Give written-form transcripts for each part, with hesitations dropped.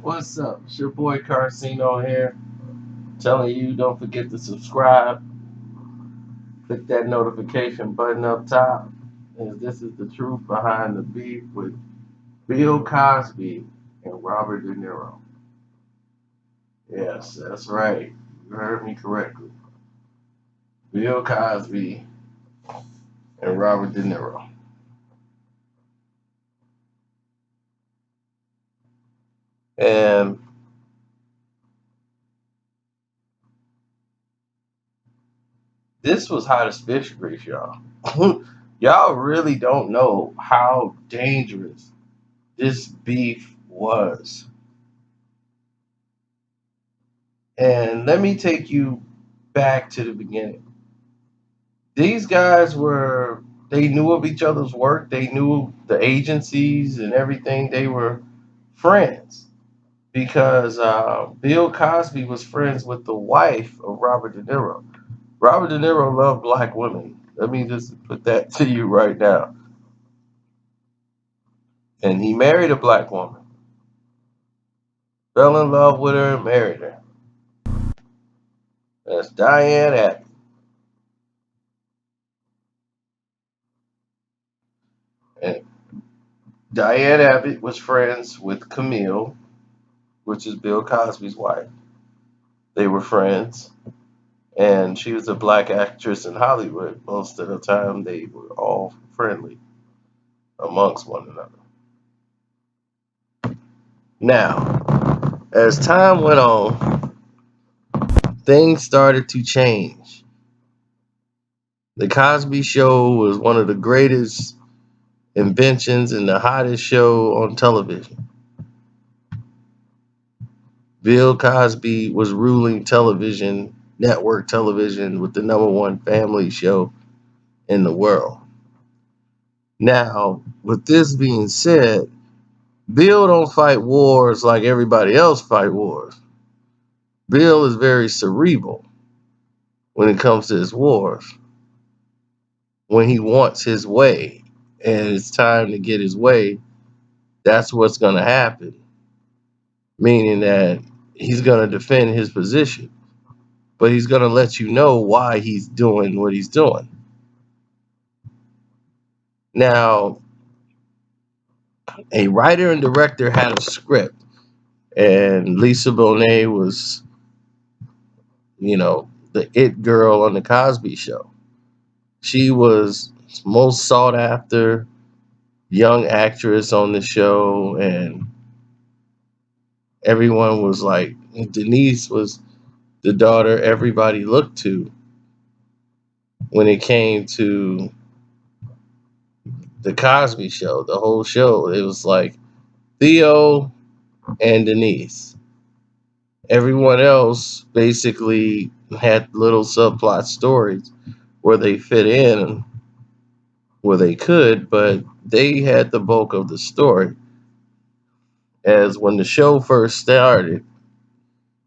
What's up? It's your boy Carcino here, telling you don't forget to subscribe, click that notification button up top, as this is the truth behind the beef with Bill Cosby and Robert De Niro. Yes, that's right. You heard me correctly. Bill Cosby and Robert De Niro. And this was hottest fish grease, y'all. Y'all really don't know how dangerous this beef was. And let me take you back to the beginning. These guys they knew of each other's work, they knew the agencies and everything. They were friends because Bill Cosby was friends with the wife of Robert De Niro. Robert De Niro loved black women. Let me just put that to you right now. And he married a black woman, fell in love with her, and married her. That's Diane Abbott. And Diane Abbott was friends with Camille, which is Bill Cosby's wife. They were friends, and she was a black actress in Hollywood. Most of the time, they were all friendly amongst one another. Now, as time went on, things started to change. The Cosby Show was one of the greatest inventions and the hottest show on television. Bill Cosby was ruling television, network television, with the number one family show in the world. Now, with this being said, Bill don't fight wars like everybody else fight wars. Bill is very cerebral when it comes to his wars. When he wants his way and it's time to get his way, that's what's going to happen. Meaning that he's going to defend his position, but he's going to let you know why he's doing what he's doing. Now, a writer and director had a script, and Lisa Bonet was, the it girl on the Cosby Show. She was most sought after young actress on the show, and everyone was like, Denise was the daughter everybody looked to when it came to the Cosby Show. The whole show, it was like Theo and Denise. Everyone else basically had little subplot stories where they fit in where they could, but they had the bulk of the story. As when the show first started,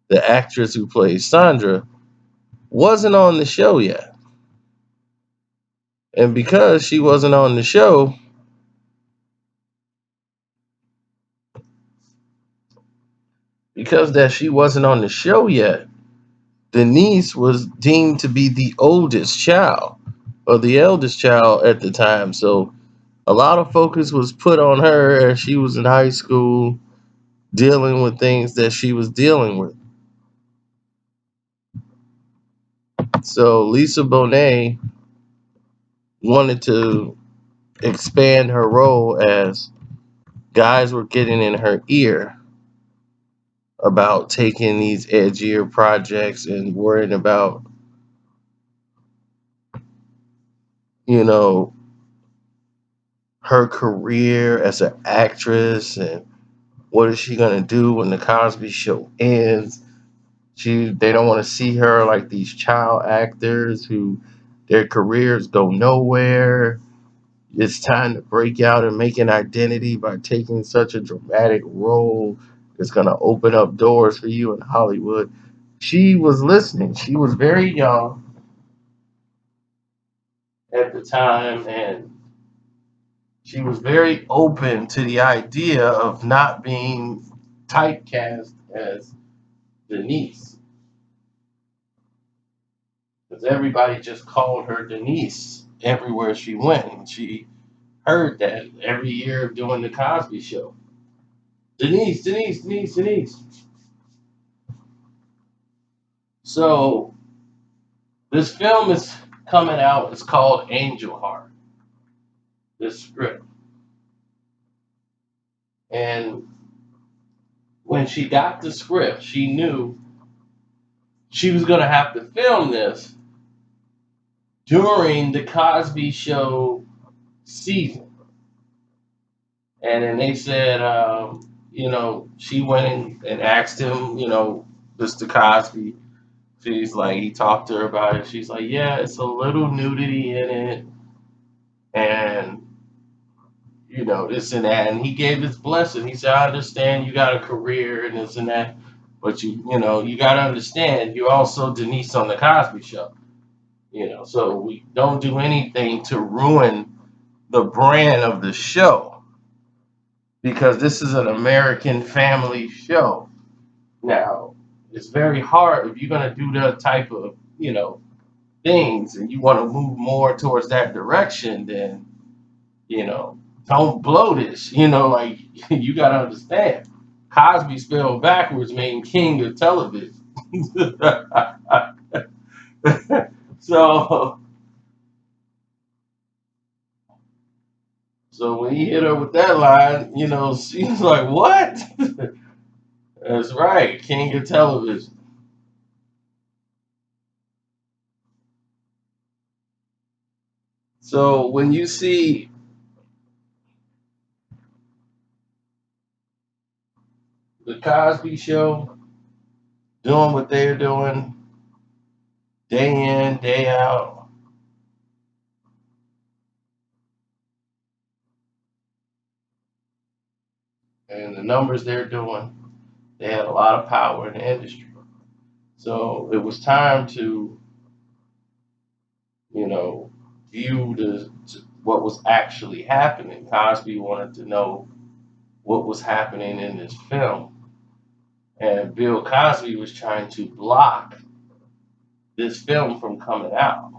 the actress who played Sandra wasn't on the show yet. And because she wasn't on the show, because that she wasn't on the show yet, Denise was deemed to be the oldest child or the eldest child at the time. So a lot of focus was put on her as she was in high school dealing with things that she was dealing with. So Lisa Bonet wanted to expand her role as guys were getting in her ear about taking these edgier projects and worrying about, you know, her career as an actress and what is she gonna do when the Cosby Show ends. They don't want to see her like these child actors who their careers go nowhere. It's time to break out and make an identity by taking such a dramatic role. It's gonna open up doors for you in Hollywood. She was listening. She was very young at the time, and she was very open to the idea of not being typecast as Denise, because everybody just called her Denise everywhere she went. And she heard that every year doing the Cosby Show. Denise, Denise, Denise, Denise. So this film is coming out. It's called Angel Heart. This script, and when she got the script, she knew she was going to have to film this during the Cosby Show season. And then they said, she went and asked him, Mr. Cosby. She's like, he talked to her about it. She's like, yeah, it's a little nudity in it, and this and that. And he gave his blessing. He said, I understand you got a career and this and that, but you got to understand, you're also Denise on the Cosby Show. So we don't do anything to ruin the brand of the show, because this is an American family show. Now, it's very hard if you're going to do that type of, things, and you want to move more towards that direction, then, you know, don't blow this. Like, you got to understand. Cosby spelled backwards mean king of television. so, so when he hit her with that line, she's like, what? That's right, king of television. So when you see the Cosby Show doing what they're doing day in, day out, and the numbers they're doing, they had a lot of power in the industry. So it was time to, you know, view what was actually happening. Cosby wanted to know what was happening in this film, and Bill Cosby was trying to block this film from coming out.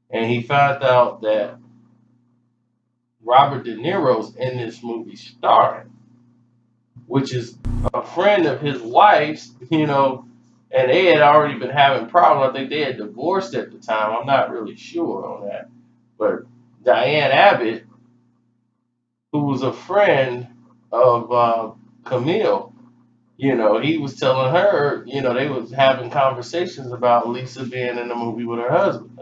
And he found out that Robert De Niro's in this movie starring, which is a friend of his wife's, and they had already been having problems. I think they had divorced at the time. I'm not really sure on that. But Diane Abbott, who was a friend of Camille, he was telling her, they was having conversations about Lisa being in the movie with her husband,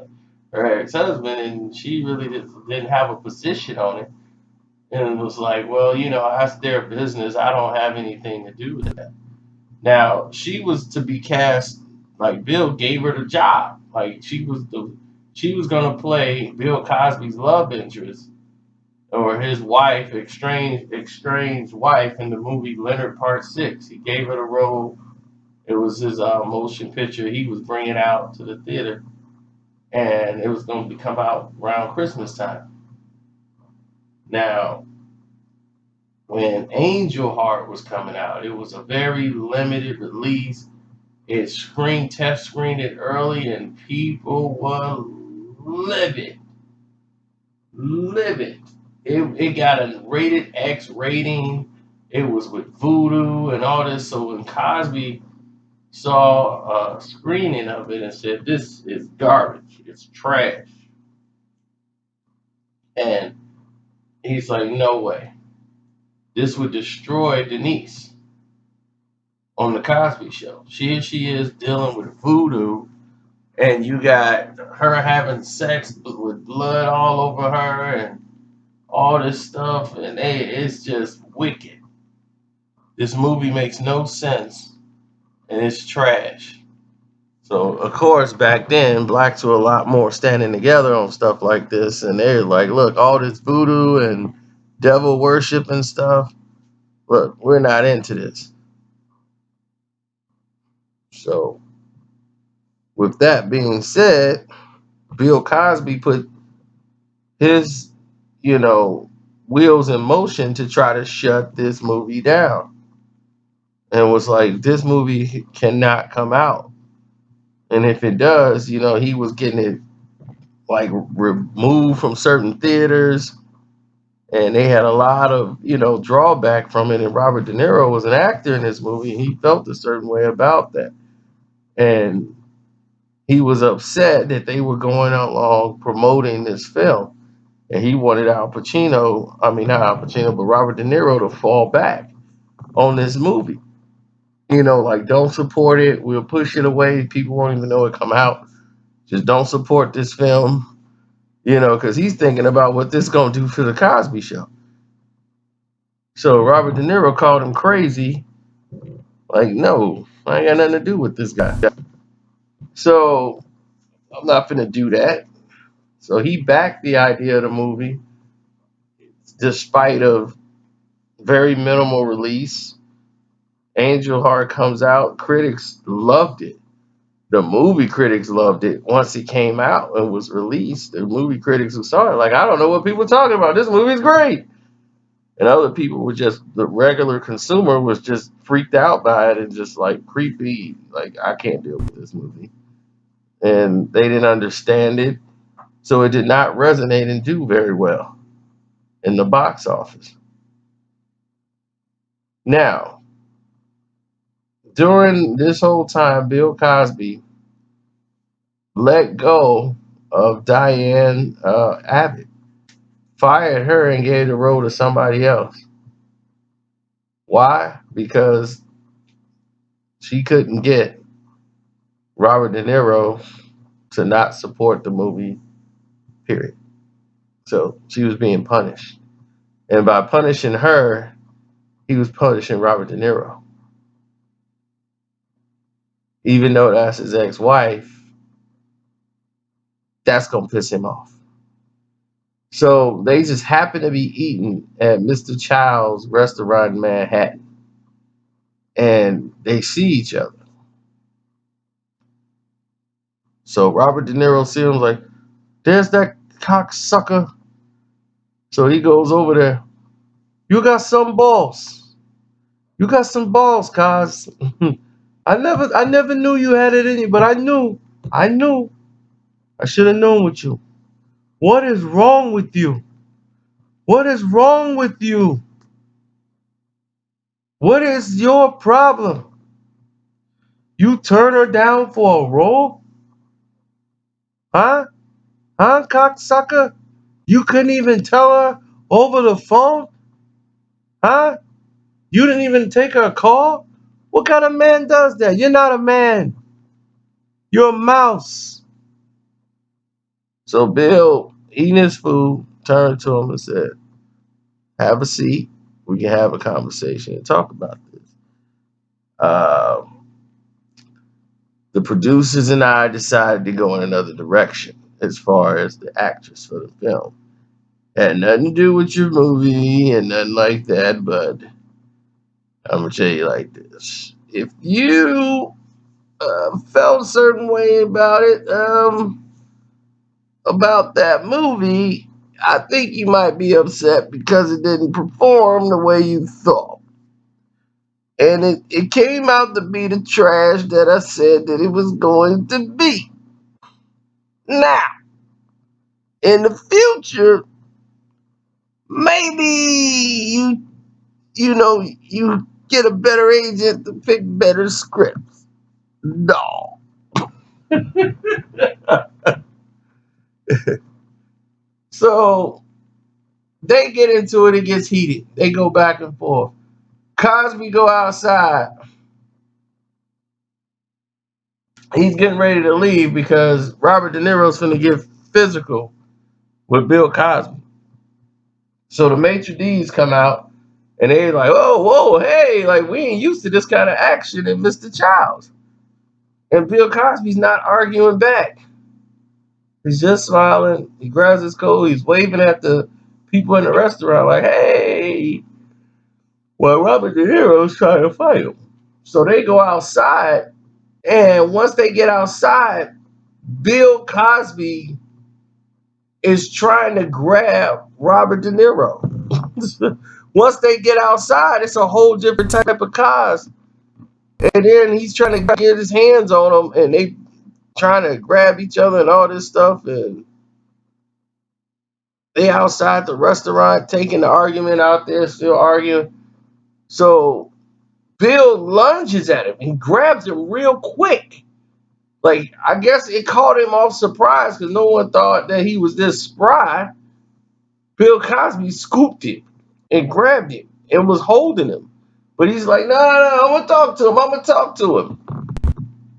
her ex-husband, and she really didn't have a position on it. And it was like, well, that's their business. I don't have anything to do with that. Now, she was to be cast, like Bill gave her the job. Like she was gonna play Bill Cosby's love interest, or his wife, estranged wife in the movie Leonard Part Six. He gave her the role. It was his motion picture he was bringing out to the theater, and it was going to come out around Christmas time. Now, when Angel Heart was coming out, it was a very limited release. It test screened it early, and people were livid, livid. It got a rated X rating. It was with voodoo and all this. So when Cosby saw a screening of it and said, "This is garbage. It's trash," and he's like, "No way. This would destroy Denise on the Cosby Show. She is dealing with voodoo, and you got her having sex with blood all over her and all this stuff, and it's just wicked. This movie makes no sense, and it's trash." So, of course, back then, blacks were a lot more standing together on stuff like this, and they're like, look, all this voodoo and devil worship and stuff, look, we're not into this. So, with that being said, Bill Cosby put his, you know, wheels in motion to try to shut this movie down. and was like, this movie cannot come out. And if it does, he was getting it like removed from certain theaters, and they had a lot of drawback from it. And Robert De Niro was an actor in this movie, and he felt a certain way about that, and he was upset that they were going along promoting this film, and he wanted not Al Pacino, but Robert De Niro to fall back on this movie. Like, don't support it. We'll push it away. People won't even know it come out. Just don't support this film. Because he's thinking about what this gonna do for the Cosby Show. So Robert De Niro called him crazy. Like, no, I ain't got nothing to do with this guy. So I'm not gonna do that. So he backed the idea of the movie, despite of very minimal release. Angel Heart comes out. Critics loved it. The movie critics loved it once it came out and was released. The movie critics who saw it, like, I don't know what people are talking about. This movie's great. And other people were just, the regular consumer was just freaked out by it and just like creepy. Like, I can't deal with this movie. And they didn't understand it. So it did not resonate and do very well in the box office. Now, during this whole time, Bill Cosby let go of Diane Abbott, fired her, and gave the role to somebody else. Why? Because she couldn't get Robert De Niro to not support the movie, period. So she was being punished. And by punishing her, he was punishing Robert De Niro. Even though that's his ex-wife, that's going to piss him off. So they just happen to be eating at Mr. Child's restaurant in Manhattan. And they see each other. So Robert De Niro sees him like, there's that cocksucker. So he goes over there. You got some balls. You got some balls, cuz. I never knew you had it in you, but I knew. I should have known with you. What is wrong with you? What is wrong with you? What is your problem? You turn her down for a role? Huh? Huh, cocksucker? You couldn't even tell her over the phone? Huh? You didn't even take her call? What kind of man does that? You're not a man. You're a mouse. So Bill, eating his food, turned to him and said, have a seat. We can have a conversation and talk about this. Uh, the producers and I decided to go in another direction as far as the actress for the film. Had nothing to do with your movie and nothing like that, but I'm going to tell you like this. If you felt a certain way about it, about that movie, I think you might be upset because it didn't perform the way you thought. And it came out to be the trash that I said that it was going to be. Now, in the future, maybe you get a better agent to pick better scripts. No. So they get into it, it gets heated. They go back and forth. Cosby go outside. He's getting ready to leave because Robert De Niro's finna get physical with Bill Cosby. So the maitre d's come out and they're like, oh, whoa, hey, like, we ain't used to this kind of action in Mr. Childs. And Bill Cosby's not arguing back. He's just smiling. He grabs his coat. He's waving at the people in the restaurant like, hey. Well, Robert De Niro's trying to fight him. So they go outside. And once they get outside, Bill Cosby is trying to grab Robert De Niro. Once they get outside, it's a whole different type of Cos. And then he's trying to get his hands on them, and they trying to grab each other and all this stuff. And they outside the restaurant taking the argument out there, still arguing. So Bill lunges at him and grabs him real quick. Like, I guess it caught him off surprise because no one thought that he was this spry. Bill Cosby scooped him and grabbed him and was holding him. But he's like, no, no, I'm going to talk to him. I'm going to talk to him.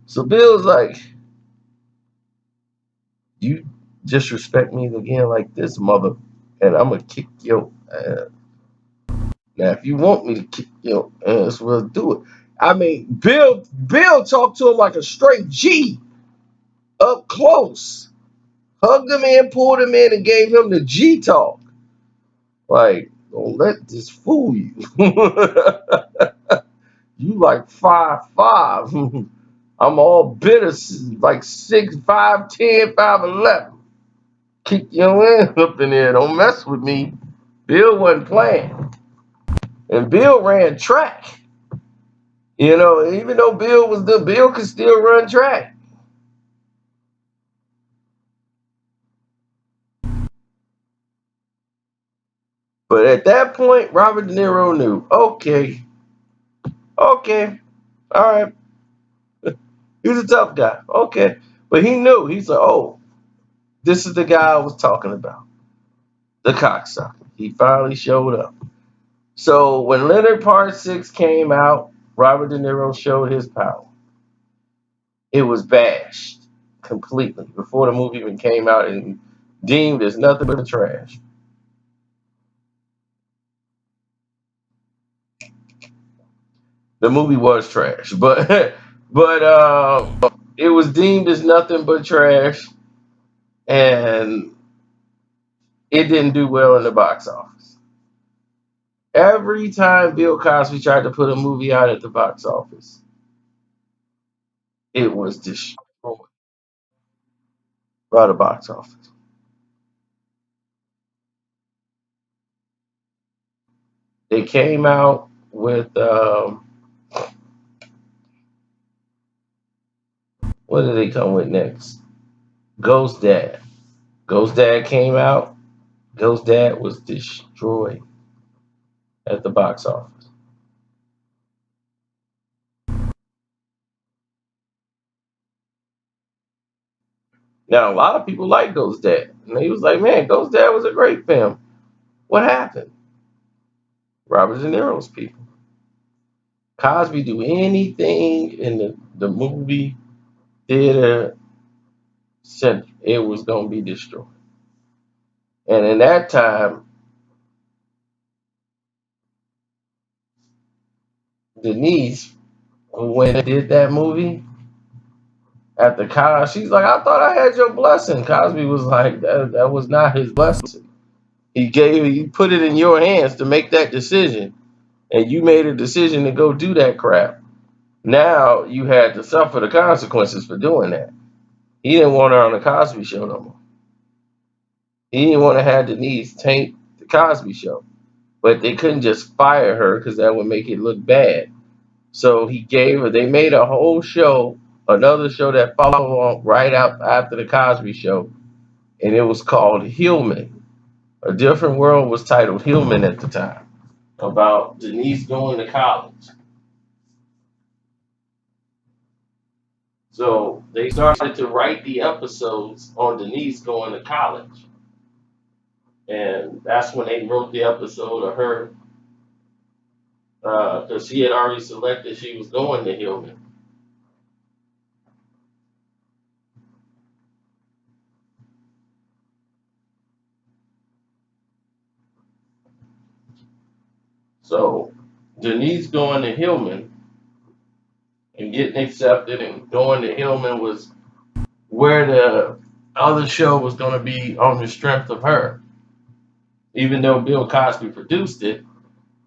So Bill's like, you disrespect me again like this, mother, and I'm going to kick your ass. Now, if you want me to kick your ass, we'll do it. I mean, Bill talked to him like a straight G up close. Hugged him in, pulled him in, and gave him the G talk. Like, don't let this fool you. You like 5'5". I'm all bitter, like 6'5", 10, 5'11". Kick your ass up in there. Don't mess with me. Bill wasn't playing. And Bill ran track. You know, even though Bill could still run track. But at that point, Robert De Niro knew, okay, all right. He's a tough guy. Okay. But he knew. He's like, oh, this is the guy I was talking about. The cocksucker. He finally showed up. So when Leonard Part 6 came out, Robert De Niro showed his power. It was bashed completely before the movie even came out and deemed as nothing but trash. The movie was trash, but it was deemed as nothing but trash, and it didn't do well in the box office. Every time Bill Cosby tried to put a movie out at the box office, it was destroyed by the box office. They came out with what did they come with next? Ghost Dad. Ghost Dad came out. Ghost Dad was destroyed at the box office. Now a lot of people like Ghost Dad, and he was like, "Man, Ghost Dad was a great film." What happened? Robert De Niro's people. Cosby do anything in the movie theater, said it was gonna be destroyed. And in that time, Denise, who went and did that movie after Cosby, she's like, I thought I had your blessing. Cosby was like, that was not his blessing. He put it in your hands to make that decision, and you made a decision to go do that crap. Now you had to suffer the consequences for doing that. He didn't want her on the Cosby Show no more. He didn't want to have Denise taint the Cosby Show, but they couldn't just fire her because that would make it look bad. So he gave her. They made a whole show, another show that followed on right out after the Cosby Show, and it was called Hillman. A Different World was titled Hillman at the time, about Denise going to college. So they started to write the episodes on Denise going to college, and that's when they wrote the episode of her because she had already selected she was going to Hillman. So Denise going to Hillman and getting accepted and going to Hillman was where the other show was going to be on the strength of her. Even though Bill Cosby produced it,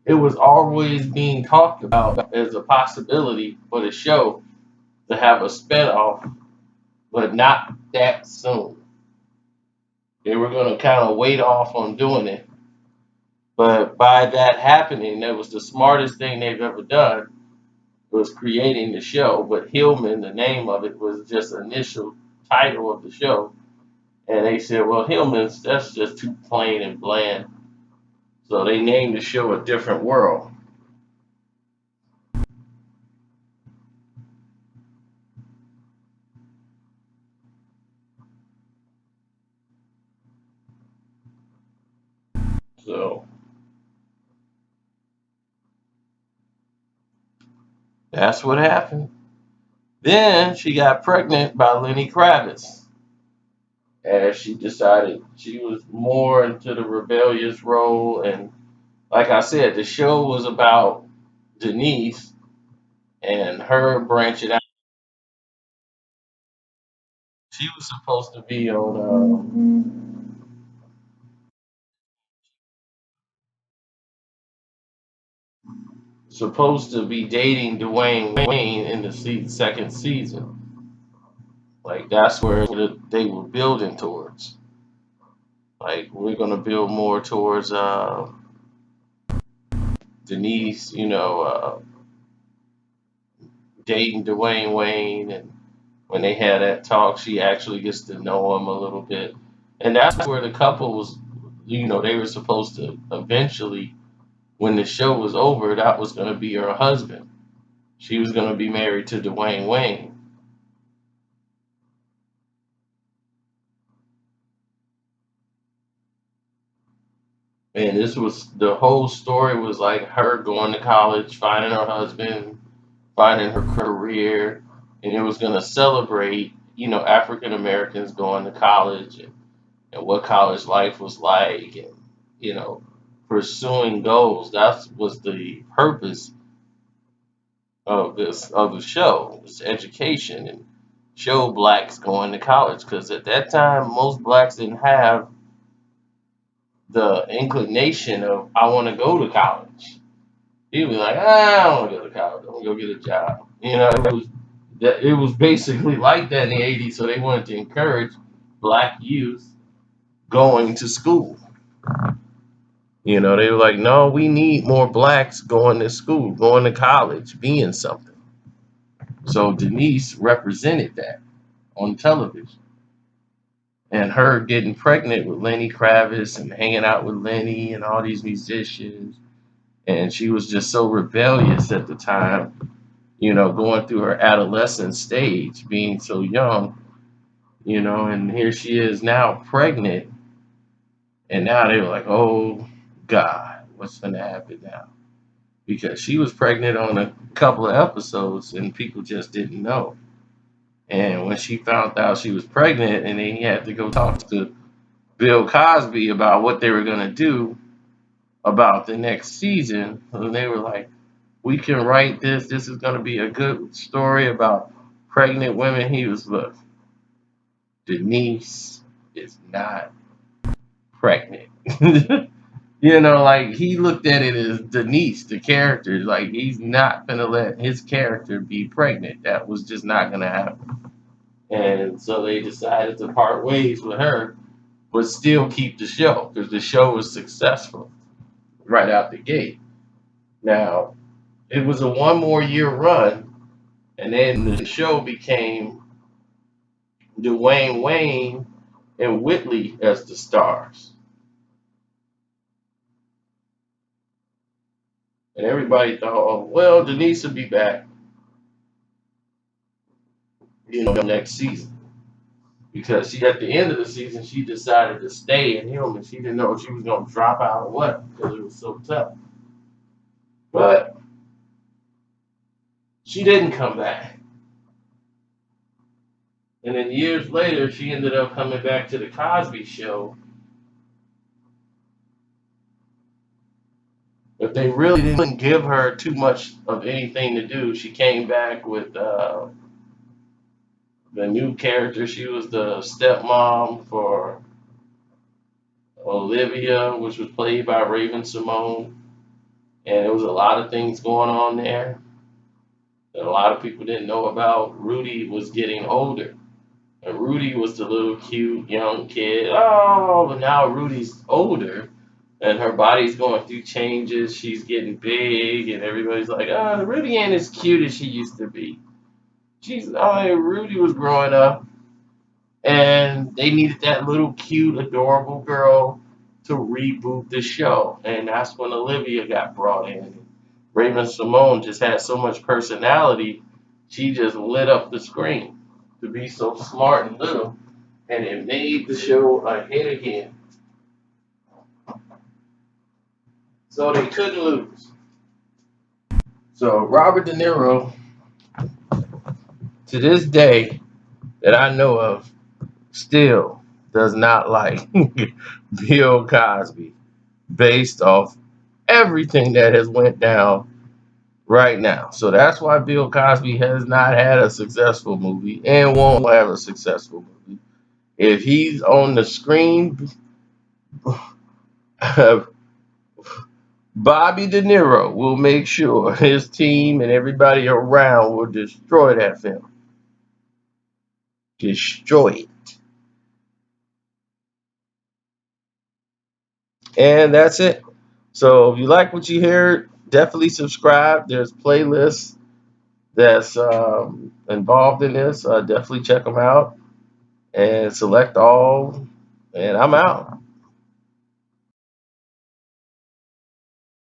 it was always being talked about as a possibility for the show to have a spinoff, but not that soon. They were going to kind of wait off on doing it. But by that happening, that was the smartest thing they've ever done was creating the show, but Hillman, the name of it, was just initial title of the show. And they said, well, Hillman's, that's just too plain and bland. So they named the show A Different World. So that's what happened. Then she got pregnant by Lenny Kravitz. As she decided she was more into the rebellious role. And like I said, the show was about Denise and her branching out. She was supposed to be supposed to be dating Dwayne Wayne in the second season. Like that's where they were building towards. Like we're gonna build more towards Denise, dating Dwayne Wayne, and when they had that talk, she actually gets to know him a little bit, and that's where the couple was. They were supposed to eventually, when the show was over, that was going to be her husband. She was going to be married to Dwayne Wayne, and this was the whole story was like her going to college, finding her husband, finding her career, and it was going to celebrate, African Americans going to college and what college life was like, and you know, pursuing goals. That was the purpose of the show, was education and show blacks going to college. Because at that time, most blacks didn't have the inclination of I want to go to college. He'd be like, I don't want to go to college. I'm gonna go get a job. It was basically like that in the '80s. So they wanted to encourage black youth going to school. They were like, no, we need more blacks going to school, going to college, being something. So Denise represented that on television. And her getting pregnant with Lenny Kravitz and hanging out with Lenny and all these musicians. And she was just so rebellious at the time, going through her adolescent stage, being so young, and here she is now pregnant. And now they were like, oh, God, what's going to happen now? Because she was pregnant on a couple of episodes and people just didn't know. And when she found out she was pregnant, and then he had to go talk to Bill Cosby about what they were going to do about the next season, and they were like, we can write this. This is going to be a good story about pregnant women. He was, look, Denise is not pregnant. Like he looked at it as Denise, the character. Like he's not gonna let his character be pregnant. That was just not gonna happen. And so they decided to part ways with her, but still keep the show because the show was successful right out the gate. Now it was a one more year run, and then the show became Dwayne Wayne and Whitley as the stars. And everybody thought, oh, well, Denise will be back, next season. Because she, at the end of the season, she decided to stay in Hillman. She didn't know if she was going to drop out or what because it was so tough. But she didn't come back. And then years later, she ended up coming back to the Cosby Show. But they really didn't give her too much of anything to do. She came back with the new character. She was the stepmom for Olivia, which was played by Raven Simone. And there was a lot of things going on there that a lot of people didn't know about. Rudy was getting older. And Rudy was the little cute young kid. Oh, but now Rudy's older. and her body's going through changes. She's getting big, and everybody's like, "Oh, Rudy ain't as cute as she used to be." Rudy was growing up, and they needed that little cute, adorable girl to reboot the show, and that's when Olivia got brought in. Raven Simone just had so much personality, she just lit up the screen to be so smart and little, and it made the show a hit again. So they couldn't lose. So Robert De Niro, to this day that I know of, still does not like Bill Cosby, based off everything that has went down right now. So that's why Bill Cosby has not had a successful movie and won't have a successful movie. If he's on the screen, Bobby De Niro will make sure his team and everybody around will destroy that film. Destroy it. And that's it. So if you like what you hear, definitely subscribe. There's playlists that's involved in this. Definitely check them out and select all. And I'm out.